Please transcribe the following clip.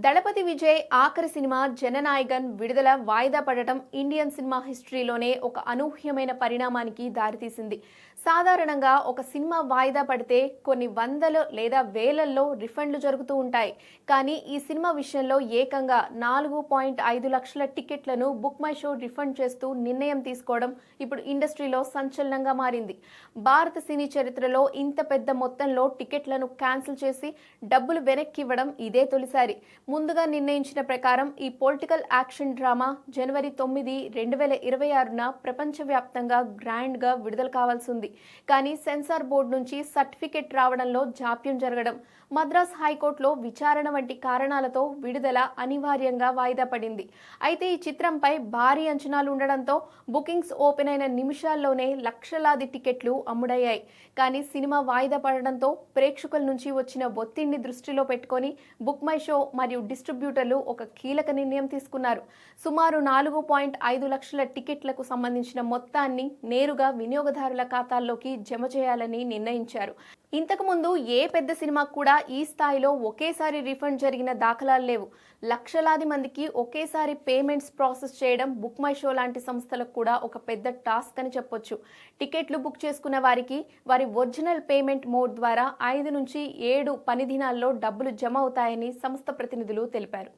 దళపతి విజయ్ ఆఖరి సినిమా జననాయగన్ విడుదల వాయిదా పడటం ఇండియన్ సినిమా హిస్టరీలోనే ఒక అనూహ్యమైన పరిణామానికి దారితీసింది. సాధారణంగా ఒక సినిమా వాయిదా పడితే కొన్ని వందలు లేదా వేలల్లో రిఫండ్లు జరుగుతూ ఉంటాయి. కానీ ఈ సినిమా విషయంలో ఏకంగా 4.5 లక్షల టికెట్లను బుక్ మై షో రిఫండ్ చేస్తూ నిర్ణయం తీసుకోవడం ఇప్పుడు ఇండస్ట్రీలో సంచలనంగా మారింది. భారత సినీ చరిత్రలో ఇంత పెద్ద మొత్తంలో టికెట్లను క్యాన్సిల్ చేసి డబ్బులు వెనక్కి ఇవ్వడం ఇదే తొలిసారి. ముందుగా నిర్ణయించిన ప్రకారం ఈ పొలిటికల్ యాక్షన్ డ్రామా జనవరి 9, 2026న ప్రపంచవ్యాప్తంగా గ్రాండ్ గా విడుదల కావాల్సి ఉంది. కానీ సెన్సార్ బోర్డు నుంచి సర్టిఫికెట్ రావడంలో జాప్యం జరగడం, మద్రాస్ హైకోర్టులో విచారణ వంటి కారణాలతో విడుదల అనివార్యంగా వాయిదా పడింది. అయితే ఈ చిత్రంపై భారీ అంచనాలు ఉండడంతో బుకింగ్స్ ఓపెన్ అయిన నిమిషాల్లోనే లక్షలాది టికెట్లు అమ్ముడయ్యాయి. కానీ సినిమా వాయిదా పడడంతో ప్రేక్షకుల నుంచి వచ్చిన ఒత్తిడిని దృష్టిలో పెట్టుకొని బుక్ మై షో మరియు డిస్ట్రిబ్యూటర్లు ఒక కీలక నిర్ణయం తీసుకున్నారు. సుమారు 4.5 లక్షల టికెట్లకు సంబంధించిన మొత్తాన్ని నేరుగా వినియోగదారుల ఖాతాల్లోకి జమ చేయాలని నిర్ణయించారు. ఇంతకుముందు ఏ పెద్ద సినిమా కూడా ఈ స్థాయిలో ఒకేసారి రిఫండ్ జరిగిన దాఖలాలు లేవు. లక్షలాది మందికి ఒకేసారి పేమెంట్స్ ప్రాసెస్ చేయడం బుక్ మై షో లాంటి సంస్థలకు కూడా ఒక పెద్ద టాస్క్ అని చెప్పొచ్చు. టికెట్లు బుక్ చేసుకున్న వారికి వారి ఒరిజినల్ పేమెంట్ మోడ్ ద్వారా 5 నుంచి 7 పని దినాల్లో డబ్బులు జమ అవుతాయని సంస్థ ప్రతినిధులు తెలిపారు.